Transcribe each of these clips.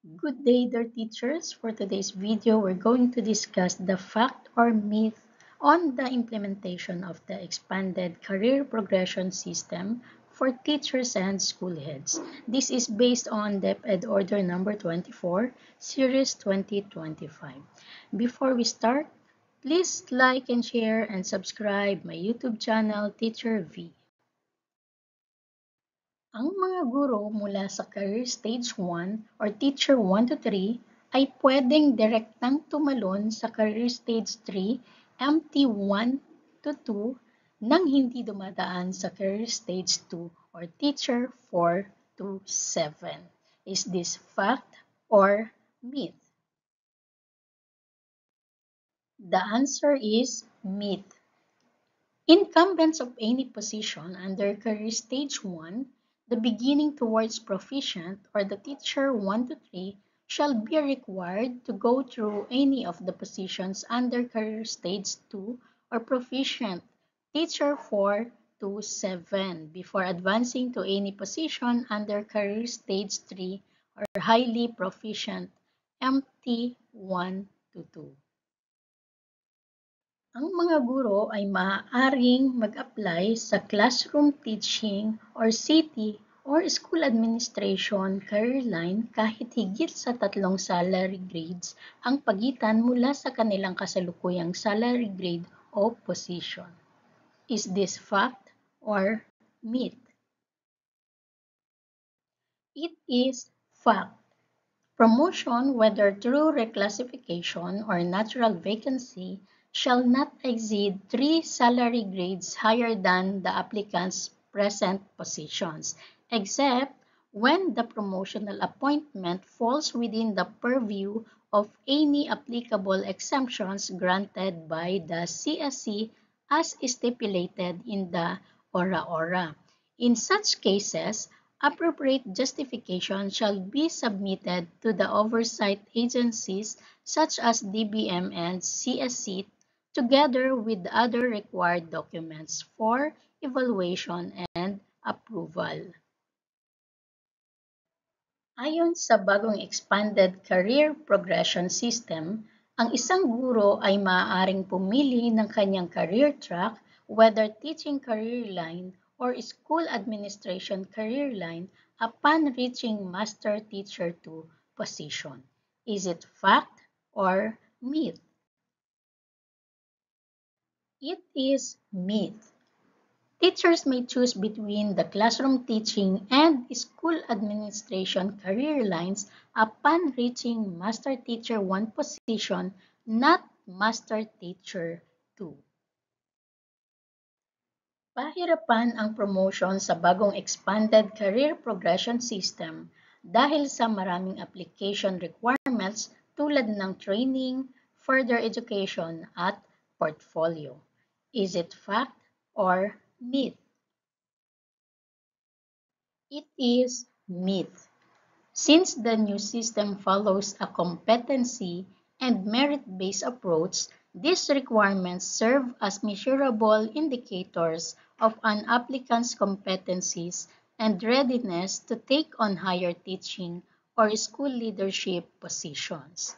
Good day, dear teachers. For today's video, we're going to discuss the fact or myth on the implementation of the expanded career progression system for teachers and school heads. This is based on DepEd Order number 24, Series 2025. Before we start, please like and share and subscribe my YouTube channel, Teacher V. Ang mga guro mula sa Career Stage 1 or Teacher 1 to 3 ay pwedeng direktang tumalon sa Career Stage 3, MT1 to 2 nang hindi dumadaan sa Career Stage 2 or Teacher 4 to 7. Is this fact or myth? The answer is myth. Incumbents of any position under Career Stage 1, the beginning towards proficient or the Teacher 1 to 3 shall be required to go through any of the positions under Career Stage 2 or proficient Teacher 4 to 7 before advancing to any position under Career Stage 3 or highly proficient MT 1 to 2. Ang mga guro ay maaaring mag-apply sa classroom teaching or city or school administration career line kahit higit sa 3 salary grades ang pagitan mula sa kanilang kasalukuyang salary grade o position. Is this fact or myth? It is fact. Promotion, whether through reclassification or natural vacancy, shall not exceed 3 salary grades higher than the applicant's present positions, except when the promotional appointment falls within the purview of any applicable exemptions granted by the CSC as stipulated in the ORA-ORA. In such cases, appropriate justification shall be submitted to the oversight agencies such as DBM and CSC together with other required documents for evaluation and approval. Ayon sa bagong expanded career progression system, ang isang guro ay maaaring pumili ng kanyang career track, whether teaching career line or school administration career line, upon reaching Master Teacher 2 position. Is it fact or myth? It is myth. Teachers may choose between the classroom teaching and school administration career lines upon reaching Master Teacher 1 position, not Master Teacher 2. Pahirapan ang promotion sa bagong expanded career progression system dahil sa maraming application requirements tulad ng training, further education, at portfolio. Is it fact or myth? It is myth. Since the new system follows a competency and merit-based approach, these requirements serve as measurable indicators of an applicant's competencies and readiness to take on higher teaching or school leadership positions.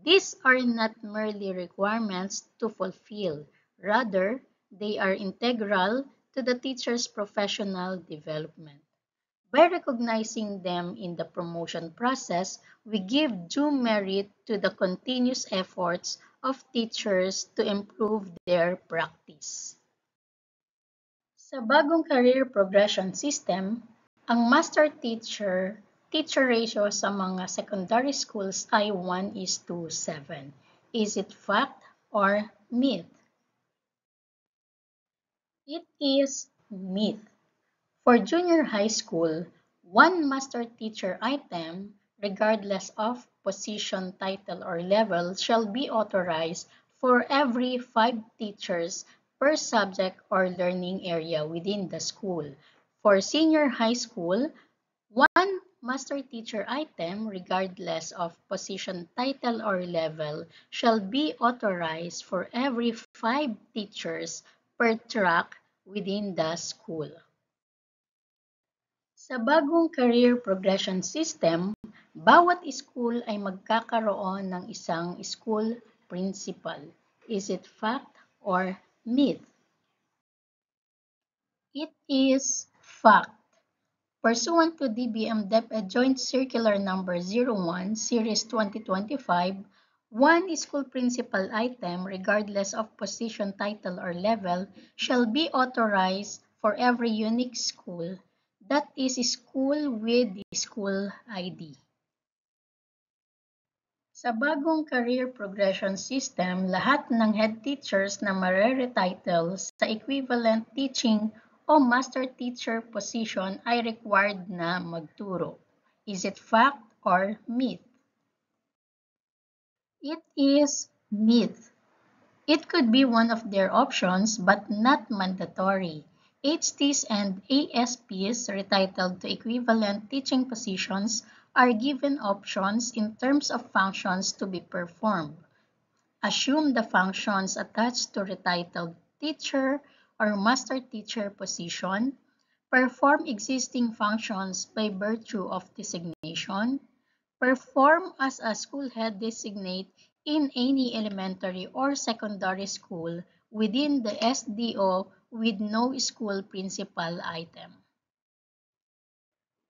These are not merely requirements to fulfill, rather, they are integral to the teacher's professional development. By recognizing them in the promotion process, we give due merit to the continuous efforts of teachers to improve their practice. Sa bagong career progression system, ang master teacher ratio sa mga secondary schools ay 1:7. Is it fact or myth? It is myth. For junior high school, one master teacher item, regardless of position, title, or level, shall be authorized for every 5 teachers per subject or learning area within the school. For senior high school, one master teacher item, regardless of position, title, or level, shall be authorized for every 5 teachers per track within the school. Sa bagong career progression system, bawat school ay magkakaroon ng isang school principal. Is it fact or myth? It is fact. Pursuant to DBM DepEd Joint Circular Number 01, Series 2025, one school principal item, regardless of position, title, or level, shall be authorized for every unique school, that is, school with school ID. Sa bagong career progression system, lahat ng head teachers na marere-title sa equivalent teaching o master teacher position ay required na magturo. Is it fact or myth? It is myth. It could be one of their options but not mandatory. HTs and ASPs retitled to equivalent teaching positions are given options in terms of functions to be performed. Assume the functions attached to retitled teacher or master teacher position, perform existing functions by virtue of designation, perform as a school head designate in any elementary or secondary school within the SDO with no school principal item.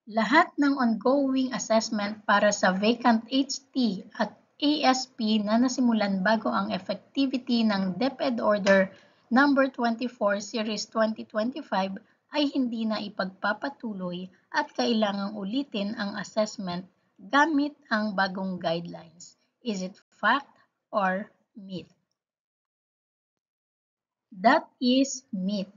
Lahat ng ongoing assessment para sa vacant HT at ASP na nasimulan bago ang effectivity ng DepEd Order No. 24 Series 2025 ay hindi na ipagpapatuloy at kailangang ulitin ang assessment gamit ang bagong guidelines. Is it fact or myth? That is myth.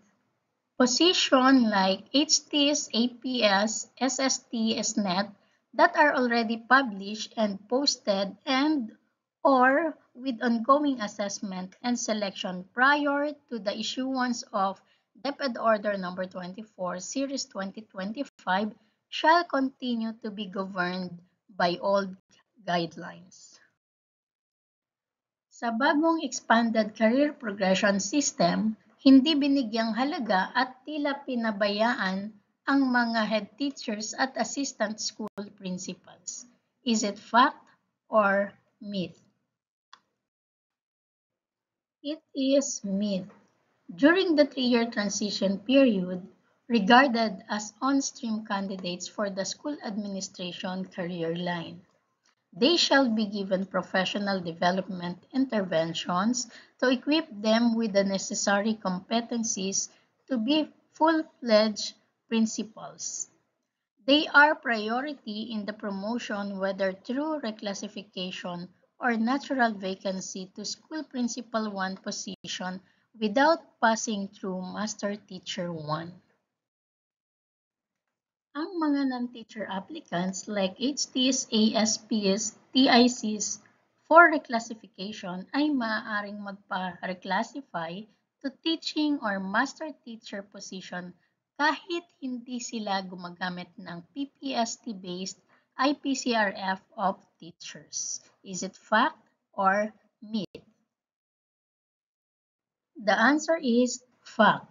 Position like HTs, APS, SST, SNET that are already published and posted and or with ongoing assessment and selection prior to the issuance of DepEd Order No. 24 Series 2025 shall continue to be governed by old guidelines. Sa bagong expanded career progression system, hindi binigyang halaga at tila pinabayaan ang mga head teachers at assistant school principals. Is it fact or myth? It is myth. During the 3-year transition period, regarded as on-stream candidates for the school administration career line, they shall be given professional development interventions to equip them with the necessary competencies to be full-fledged principals. They are priority in the promotion, whether through reclassification or natural vacancy, to school principal 1 position without passing through master teacher 1. Ang mga non-teacher applicants like HTs, ASPs, TICs for reclassification ay maaaring magpa-reclassify to teaching or master teacher position kahit hindi sila gumagamit ng PPST-based IPCRF of teachers. Is it fact or myth? The answer is fact.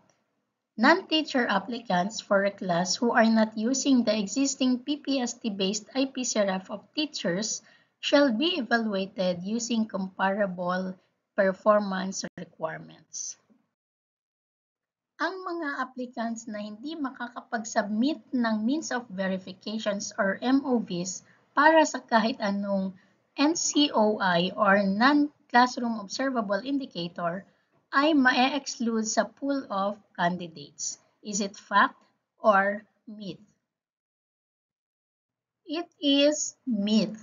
Non-teacher applicants for a class who are not using the existing PPST-based IPCRF of teachers shall be evaluated using comparable performance requirements. Ang mga applicants na hindi makakapag-submit ng means of verifications or MOVs para sa kahit anong NCOI or Non-Classroom Observable Indicator ay ma-exclude sa pool of candidates. Is it fact or myth? It is myth.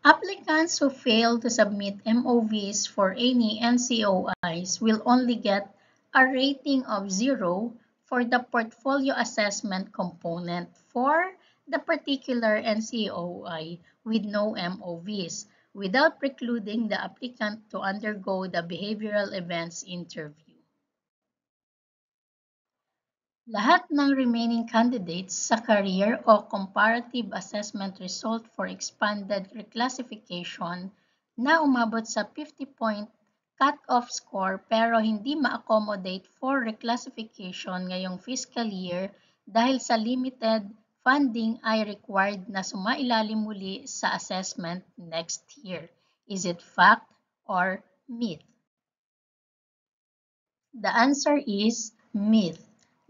Applicants who fail to submit MOVs for any NCOIs will only get a rating of 0 for the portfolio assessment component for the particular NCOI with no MOVs, without precluding the applicant to undergo the behavioral events interview. Lahat ng remaining candidates sa career o comparative assessment result for expanded reclassification na umabot sa 50-point cut-off score pero hindi ma-accommodate for reclassification ngayong fiscal year dahil sa limited funding ay required na sumailalim muli sa assessment next year? Is it fact or myth? The answer is myth.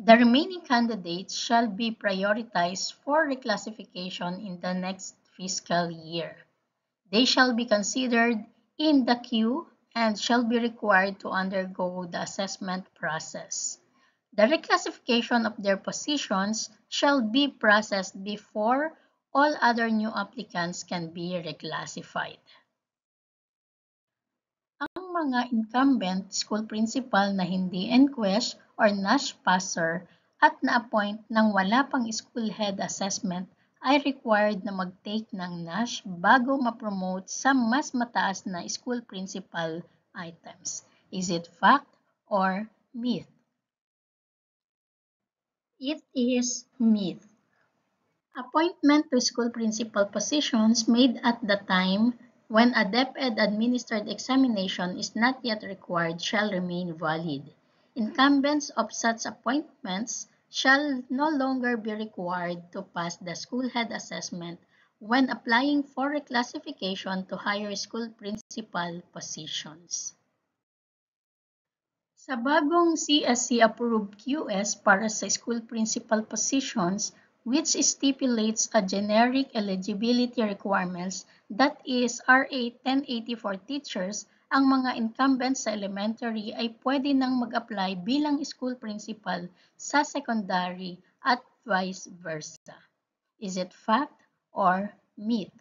The remaining candidates shall be prioritized for reclassification in the next fiscal year. They shall be considered in the queue and shall be required to undergo the assessment process. The reclassification of their positions shall be processed before all other new applicants can be reclassified. Ang mga incumbent school principal na hindi NQuES or NASH passer at na-appoint nang wala pang school head assessment ay required na mag-take ng NASH bago ma-promote sa mas mataas na school principal items. Is it fact or myth? It is myth. Appointment to school principal positions made at the time when a DepEd administered examination is not yet required shall remain valid. Incumbents of such appointments shall no longer be required to pass the school head assessment when applying for reclassification to higher school principal positions. Sa bagong CSC-approved QS para sa school principal positions, which stipulates a generic eligibility requirements, that is RA 1080 for teachers, ang mga incumbents sa elementary ay pwede nang mag-apply bilang school principal sa secondary at vice versa. Is it fact or myth?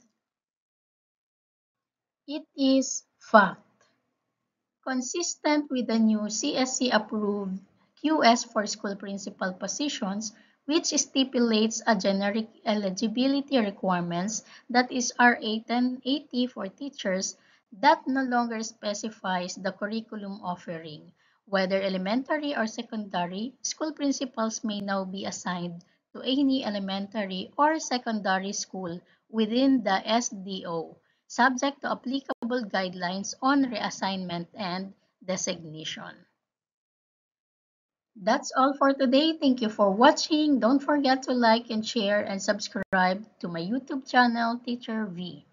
It is fact. Consistent with the new CSC-approved QS for school principal positions, which stipulates a generic eligibility requirements, that is RA 1080 for teachers, that no longer specifies the curriculum offering. Whether elementary or secondary, school principals may now be assigned to any elementary or secondary school within the SDO, subject to applicable guidelines on reassignment and designation. That's all for today. Thank you for watching. Don't forget to like and share and subscribe to my YouTube channel, Teacher V.